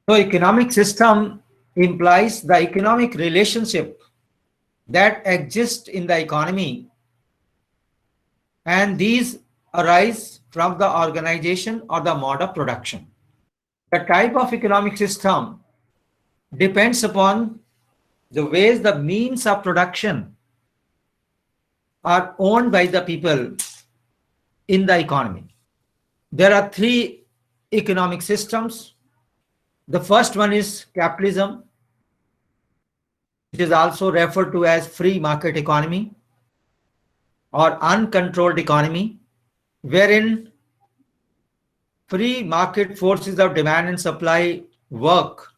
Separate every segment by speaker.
Speaker 1: So economic system implies the economic relationship that exists in the economy, and these arise from the organization or the mode of production. The type of economic system depends upon the ways the means of production are owned by the people in the economy. There are three economic systems. The first one is capitalism, which is also referred to as free market economy or uncontrolled economy, wherein free market forces of demand and supply work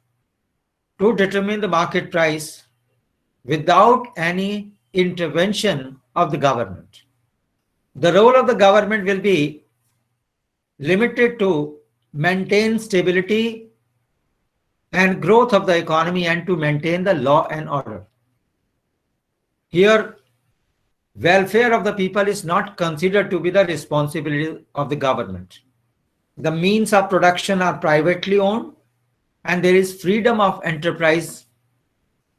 Speaker 1: to determine the market price without any intervention of the government. The role of the government will be limited to maintain stability and growth of the economy and to maintain the law and order. Here, welfare of the people is not considered to be the responsibility of the government. The means of production are privately owned, and there is freedom of enterprise,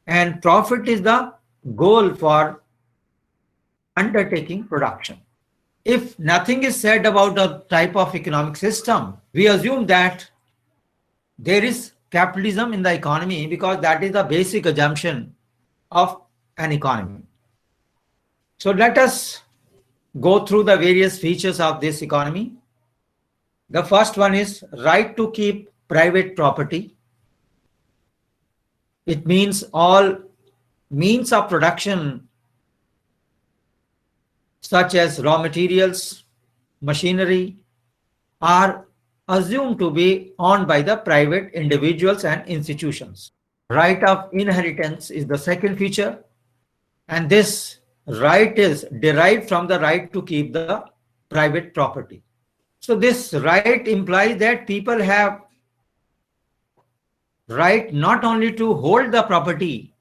Speaker 1: and profit is the goal for undertaking production. If nothing is said about the type of economic system, we assume that there is capitalism in the economy because that is the basic assumption of an economy. So let us go through the various features of this economy. The first one is right to keep private property. It means all means of production such as raw materials, machinery, are assumed to be owned by the private individuals and institutions. Right of inheritance is the second feature, and this right is derived from the right to keep the private property. So this right implies that people have right not only to hold the property,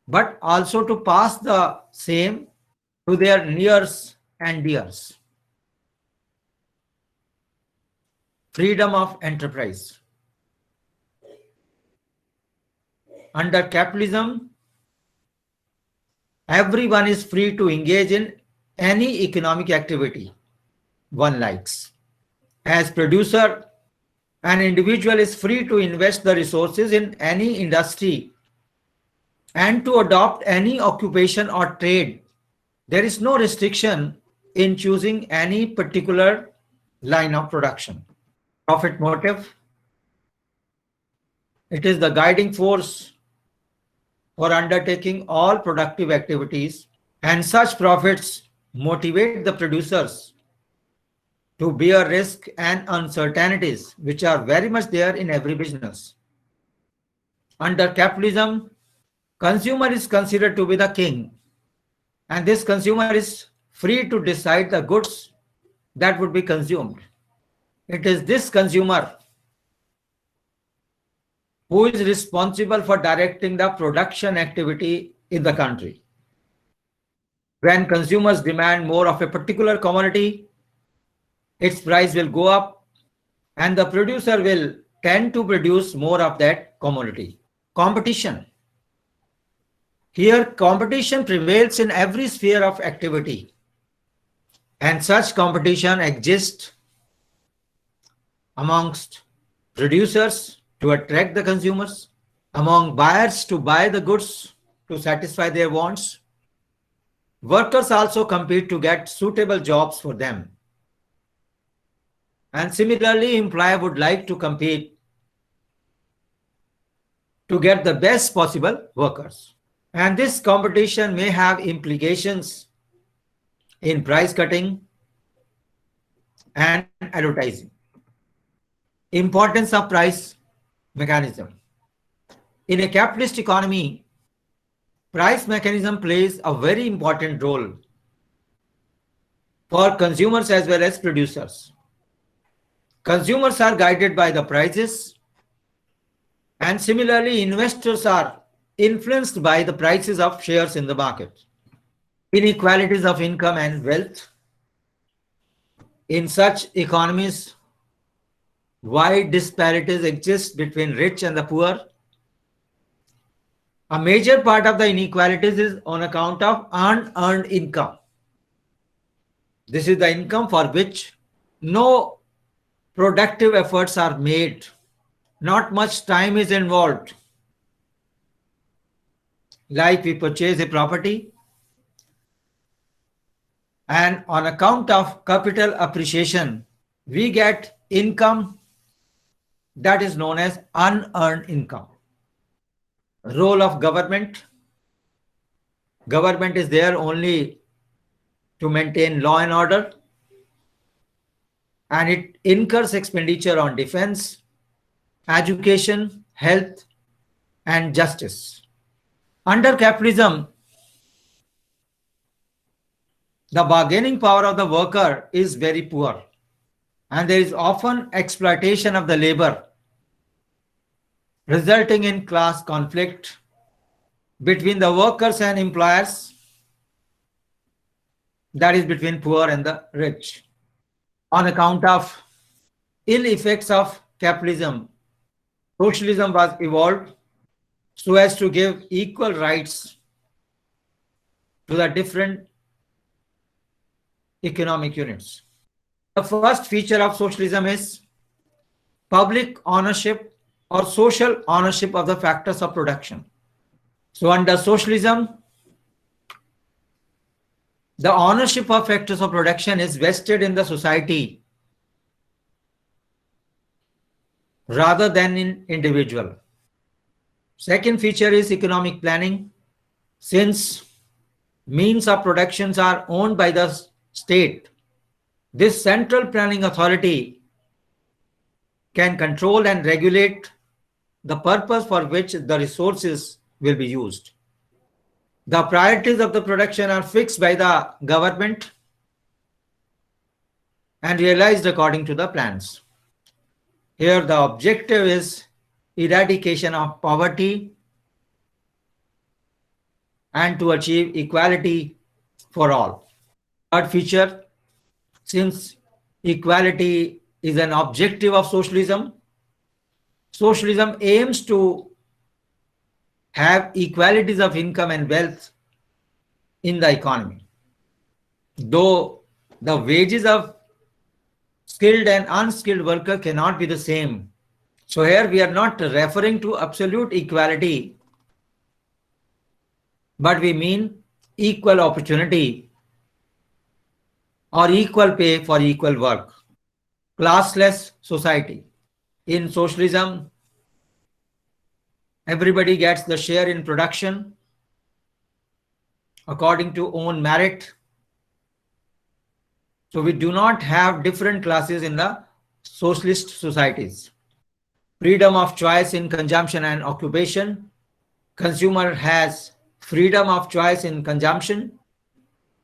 Speaker 1: but also to pass the same to their nears and dears. Freedom of enterprise. Under capitalism, everyone is free to engage in any economic activity one likes. As producer, an individual is free to invest the resources in any industry and to adopt any occupation or trade. There is no restriction in choosing any particular line of production. Profit motive. It is the guiding force for undertaking all productive activities, and such profits motivate the producers to bear risk and uncertainties which are very much there in every business. Under capitalism, consumer is considered to be the king, and this consumer is free to decide the goods that would be consumed. It is this consumer who is responsible for directing the production activity in the country. When consumers demand more of a particular commodity, its price will go up and the producer will tend to produce more of that commodity. Competition. Here, competition prevails in every sphere of activity, and such competition exists amongst producers to attract the consumers, among buyers to buy the goods to satisfy their wants. Workers also compete to get suitable jobs for them. And similarly, employer would like to compete to get the best possible workers. And this competition may have implications in price cutting and advertising. Importance of price mechanism. In a capitalist economy, price mechanism plays a very important role for consumers as well as producers. Consumers are guided by the prices, and similarly, investors are influenced by the prices of shares in the market. Inequalities of income and wealth. In such economies, Why disparities exist between rich and the poor? A major part of the inequalities is on account of unearned income. This is the income for which no productive efforts are made. Not much time is involved. Like we purchase a property, and on account of capital appreciation, we get income that is known as unearned income. Role of government. Government is there only to maintain law and order, and it incurs expenditure on defense, education, health, and justice. Under capitalism, the bargaining power of the worker is very poor, and there is often exploitation of the labor, resulting in class conflict between the workers and employers, that is between poor and the rich. On account of ill effects of capitalism, socialism was evolved so as to give equal rights to the different economic units. The first feature of socialism is public ownership or social ownership of the factors of production. So under socialism, the ownership of factors of production is vested in the society rather than in individual. Second feature is economic planning. Since means of productions are owned by the state, this central planning authority can control and regulate the purpose for which the resources will be used. The priorities of the production are fixed by the government and realized according to the plans. Here the objective is eradication of poverty and to achieve equality for all. Third feature, since equality is an objective of socialism, socialism aims to have equalities of income and wealth in the economy. Though the wages of skilled and unskilled worker cannot be the same. So here we are not referring to absolute equality, but we mean equal opportunity or equal pay for equal work. Classless society. In socialism, everybody gets the share in production according to own merit. So we do not have different classes in the socialist societies. Freedom of choice in consumption and occupation. Consumer has freedom of choice in consumption,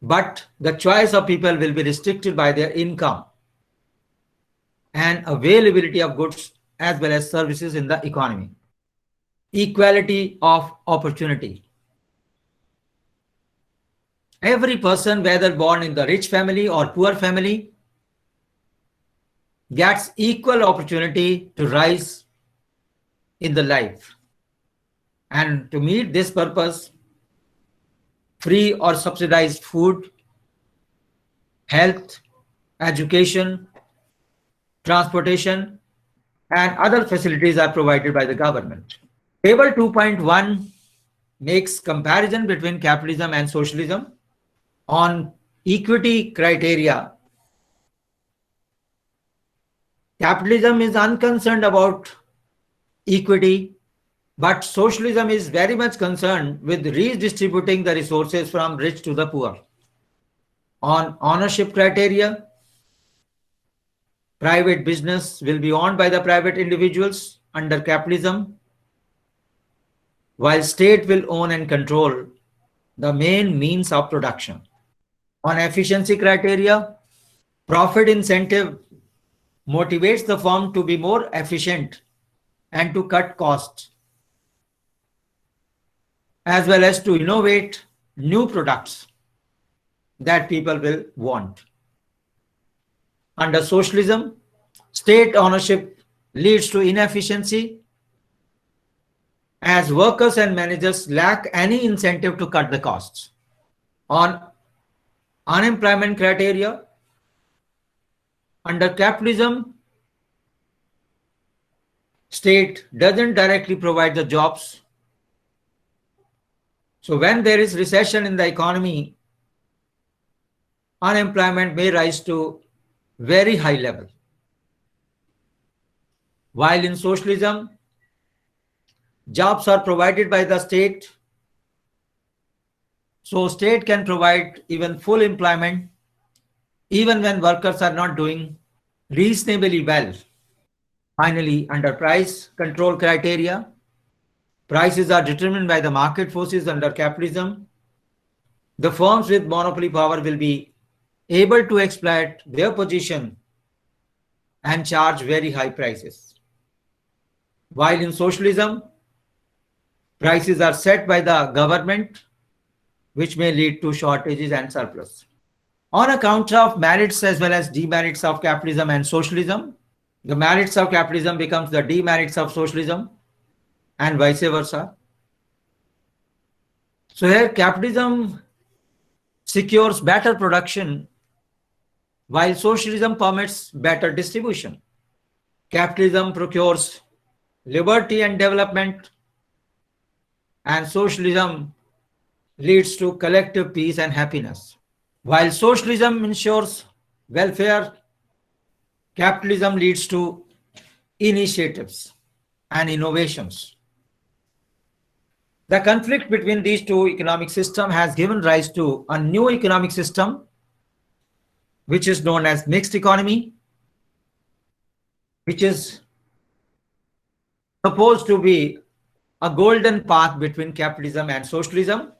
Speaker 1: but the choice of people will be restricted by their income and availability of goods as well as services in the economy. Equality of opportunity. Every person, whether born in the rich family or poor family, gets equal opportunity to rise in the life. And to meet this purpose, free or subsidized food, health, education, transportation, and other facilities are provided by the government. Table 2.1 makes comparison between capitalism and socialism on equity criteria. Capitalism is unconcerned about equity, but socialism is very much concerned with redistributing the resources from rich to the poor. On ownership criteria, private business will be owned by the private individuals under capitalism, while state will own and control the main means of production. On efficiency criteria, profit incentive motivates the firm to be more efficient and to cut costs, as well as to innovate new products that people will want. Under socialism, state ownership leads to inefficiency as workers and managers lack any incentive to cut the costs. On unemployment criteria, under capitalism, state doesn't directly provide the jobs. So when there is recession in the economy, unemployment may rise to very high level. While in socialism, jobs are provided by the state, so state can provide even full employment even when workers are not doing reasonably well. Finally, under price control criteria, prices are determined by the market forces under capitalism. The firms with monopoly power will be able to exploit their position and charge very high prices. While in socialism, prices are set by the government, which may lead to shortages and surplus. On account of merits as well as demerits of capitalism and socialism, the merits of capitalism becomes the demerits of socialism and vice versa. So here capitalism secures better production while socialism permits better distribution. Capitalism procures liberty and development, and socialism leads to collective peace and happiness. While socialism ensures welfare, capitalism leads to initiatives and innovations. The conflict between these two economic systems has given rise to a new economic system, which is known as mixed economy, which is supposed to be a golden path between capitalism and socialism,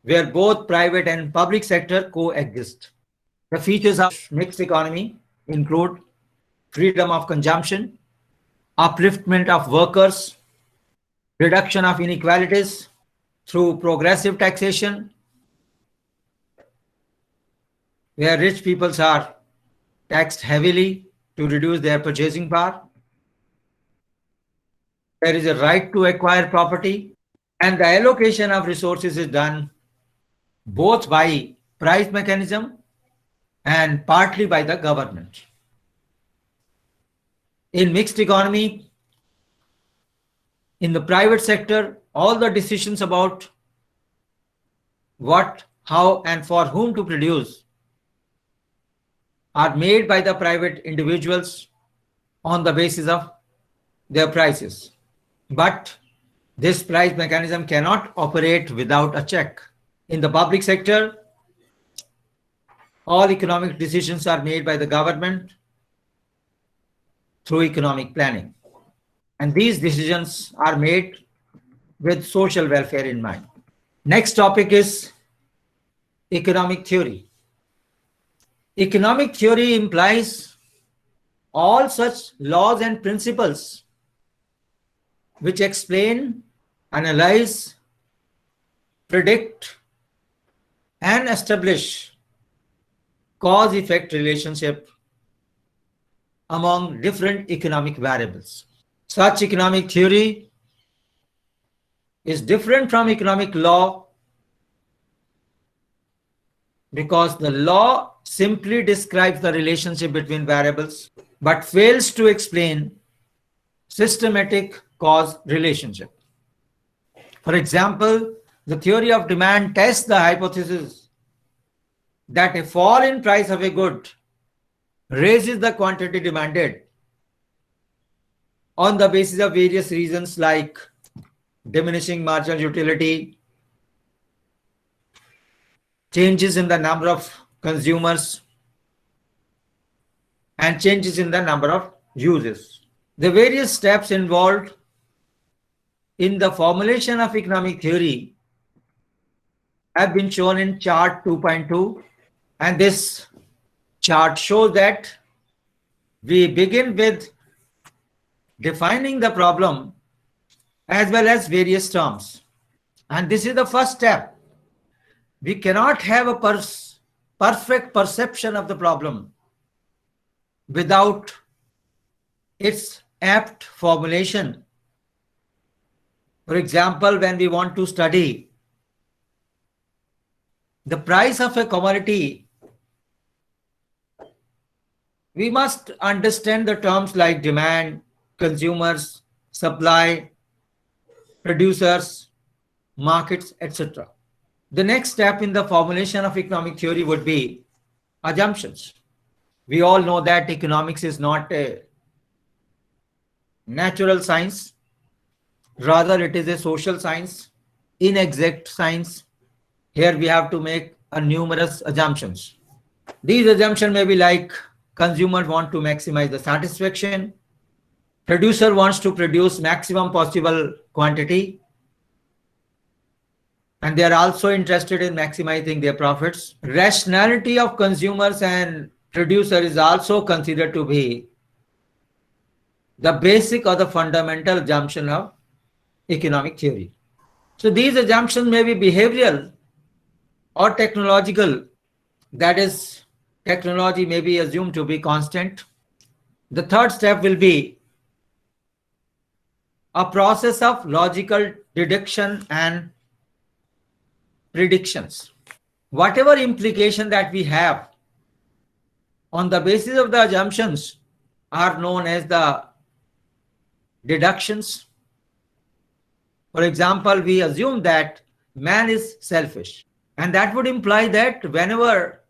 Speaker 1: where both private and public sector coexist. The features of mixed economy include freedom of consumption, upliftment of workers, reduction of inequalities through progressive taxation, where rich peoples are taxed heavily to reduce their purchasing power. There is a right to acquire property, and the allocation of resources is done both by price mechanism and partly by the government. In mixed economy, in the private sector, all the decisions about what, how, and for whom to produce are made by the private individuals on the basis of their prices. But this price mechanism cannot operate without a check. In the public sector, all economic decisions are made by the government through economic planning. And these decisions are made with social welfare in mind. Next topic is economic theory. Economic theory implies all such laws and principles which explain, analyze, predict, and establish cause-effect relationship among different economic variables. Such economic theory is different from economic law because the law simply describes the relationship between variables but fails to explain systematic cause relationship. For example, the theory of demand tests the hypothesis that a fall in price of a good raises the quantity demanded on the basis of various reasons like diminishing marginal utility, changes in the number of consumers, and changes in the number of uses. The various steps involved in the formulation of economic theory have been shown in chart 2.2, and this chart shows that we begin with defining the problem as well as various terms. And this is the first step. We cannot have a perfect perception of the problem without its apt formulation. For example, when we want to study the price of a commodity, we must understand the terms like demand, consumers, supply, producers, markets, etc. The next step in the formulation of economic theory would be assumptions. We all know that economics is not a natural science, rather it is a social science, inexact science. Here we have to make a numerous assumptions. These assumptions may be like consumer want to maximize the satisfaction, producer wants to produce maximum possible quantity, and they are also interested in maximizing their profits. Rationality of consumers and producer is also considered to be the basic or the fundamental assumption of economic theory. So these assumptions may be behavioral or technological. That is, technology may be assumed to be constant. The third step will be a process of logical deduction and predictions. Whatever implication that we have on the basis of the assumptions are known as the deductions. For example, we assume that man is selfish, and that would imply that whenever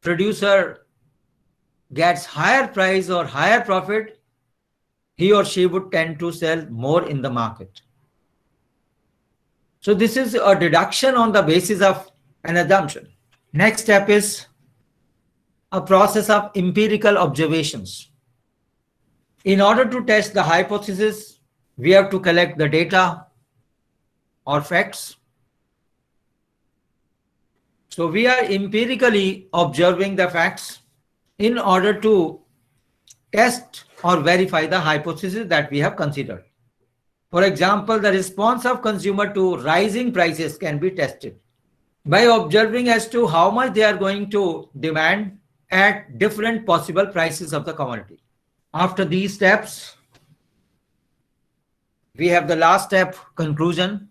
Speaker 1: producer gets higher price or higher profit, he or she would tend to sell more in the market. So this is a deduction on the basis of an assumption. Next step is a process of empirical observations. In order to test the hypothesis, we have to collect the data or facts. So we are empirically observing the facts in order to test or verify the hypothesis that we have considered. For example, the response of consumer to rising prices can be tested by observing as to how much they are going to demand at different possible prices of the commodity. After these steps, we have the last step, conclusion.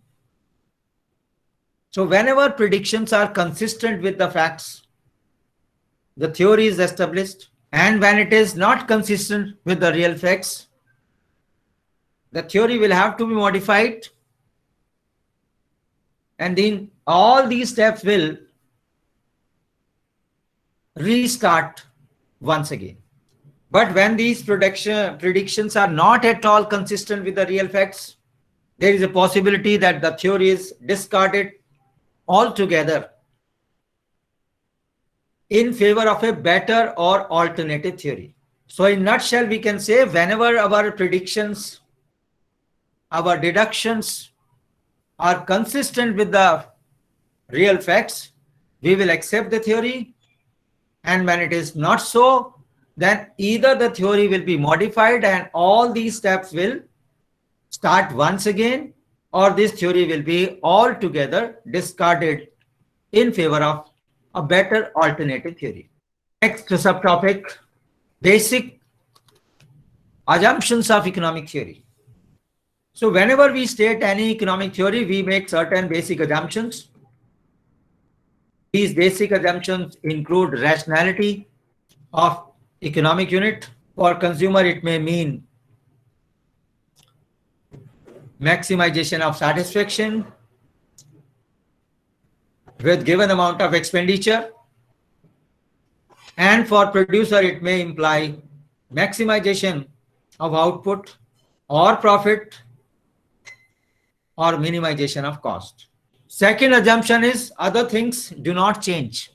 Speaker 1: So whenever predictions are consistent with the facts, the theory is established, and when it is not consistent with the real facts, the theory will have to be modified, and then all these steps will restart once again. But when these predictions are not at all consistent with the real facts, there is a possibility that the theory is discarded altogether in favor of a better or alternative theory. So in a nutshell, we can say whenever our predictions, our deductions are consistent with the real facts, we will accept the theory. And when it is not so, then either the theory will be modified and all these steps will start once again, or this theory will be altogether discarded in favor of a better alternative theory. Next subtopic, basic assumptions of economic theory. So whenever we state any economic theory, we make certain basic assumptions. These basic assumptions include rationality of economic unit. For consumer, it may mean maximization of satisfaction with given amount of expenditure. And for producer, it may imply maximization of output or profit or minimization of cost. Second assumption is other things do not change.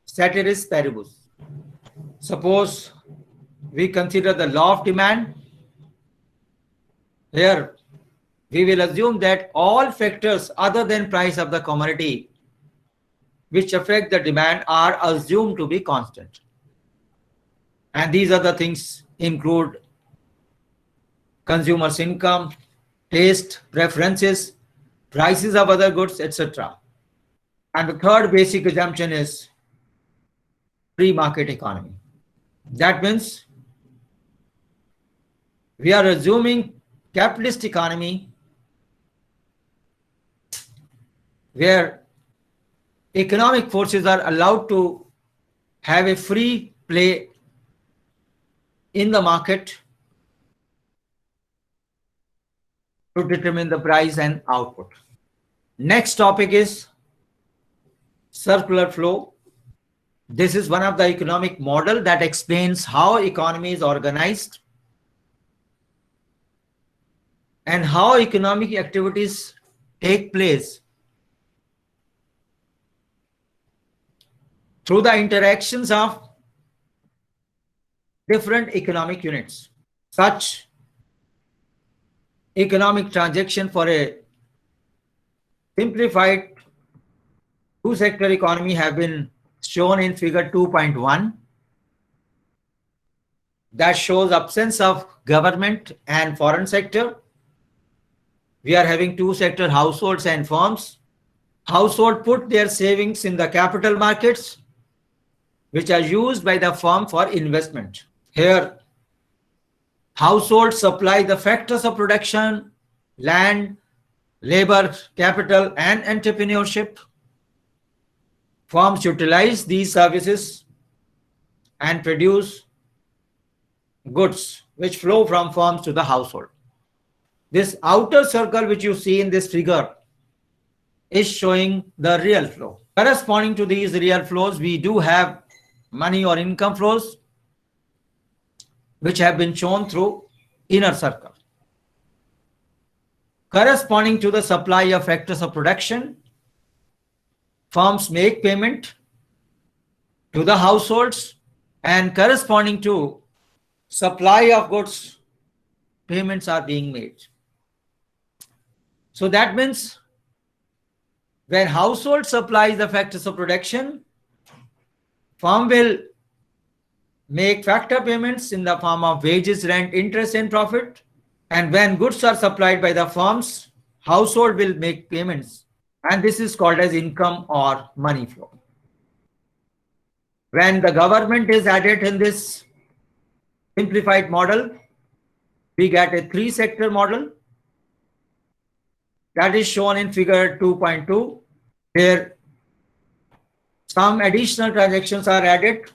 Speaker 1: Ceteris paribus. Suppose we consider the law of demand. Here we will assume that all factors other than price of the commodity which affect the demand are assumed to be constant. And these other things include consumers' income, taste, preferences, prices of other goods, etc. And the third basic assumption is free market economy. That means We are assuming capitalist economy where economic forces are allowed to have a free play in the market to determine the price and output. Next topic is circular flow. This is one of the economic model that explains how economy is organized and how economic activities take place through the interactions of different economic units. Such economic transaction for a simplified two-sector economy have been shown in figure 2.1 that shows absence of government and foreign sector. We are having two-sector households and firms. Household put their savings in the capital markets, which are used by the firm for investment. Here, households supply the factors of production, land, labor, capital, and entrepreneurship. Firms utilize these services and produce goods which flow from firms to the household. This outer circle which you see in this figure is showing the real flow. Corresponding to these real flows, we do have money or income flows which have been shown through inner circle. Corresponding to the supply of factors of production, firms make payment to the households, and corresponding to supply of goods, payments are being made. So that means when household supplies the factors of production, firm will make factor payments in the form of wages, rent, interest, and profit. And when goods are supplied by the firms, household will make payments. And this is called as income or money flow. When the government is added in this simplified model, we get a three-sector model that is shown in figure 2.2, where some additional transactions are added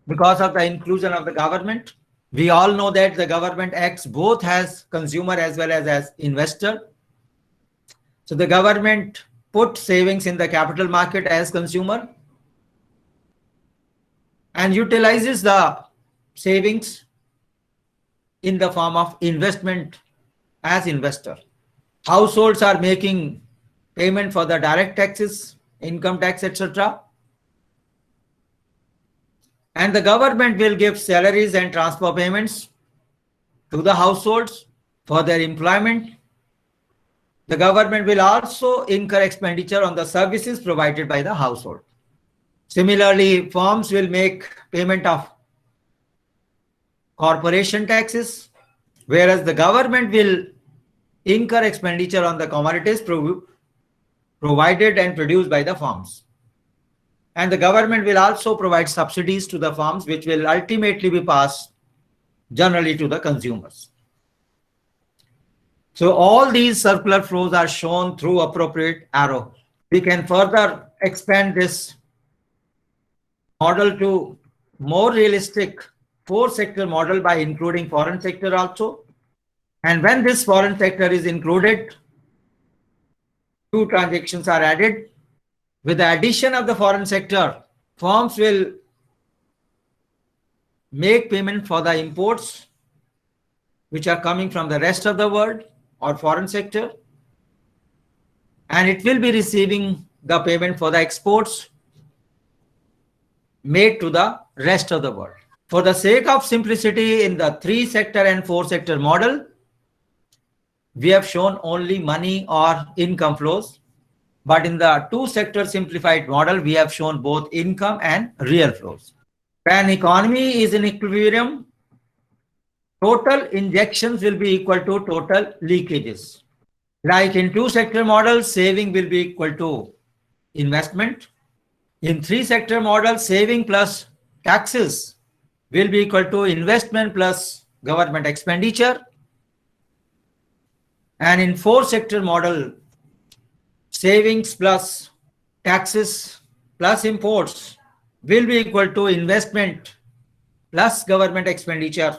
Speaker 1: because of the inclusion of the government. We all know that the government acts both as consumer as well as investor. So the government put savings in the capital market as consumer and utilizes the savings in the form of investment as investor. Households are making payment for the direct taxes, income tax, etc. And the government will give salaries and transfer payments to the households for their employment. The government will also incur expenditure on the services provided by the household. Similarly, firms will make payment of corporation taxes, whereas the government will incur expenditure on the commodities provided and produced by the firms. And the government will also provide subsidies to the firms, which will ultimately be passed generally to the consumers. So all these circular flows are shown through appropriate arrow. We can further expand this model to more realistic four-sector model by including foreign sector also. And when this foreign sector is included, two transactions are added. With the addition of the foreign sector, firms will make payment for the imports which are coming from the rest of the world or foreign sector, and it will be receiving the payment for the exports made to the rest of the world. For the sake of simplicity, in the three-sector and four-sector model, we have shown only money or income flows. But in the two-sector simplified model, we have shown both income and real flows. When economy is in equilibrium, total injections will be equal to total leakages. Like in two-sector model, saving will be equal to investment. In three-sector model, saving plus taxes will be equal to investment plus government expenditure. And in four sector model, savings plus taxes plus imports will be equal to investment plus government expenditure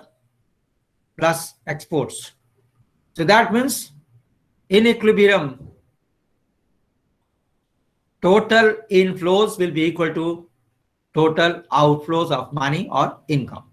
Speaker 1: plus exports. So that means in equilibrium, total inflows will be equal to total outflows of money or income.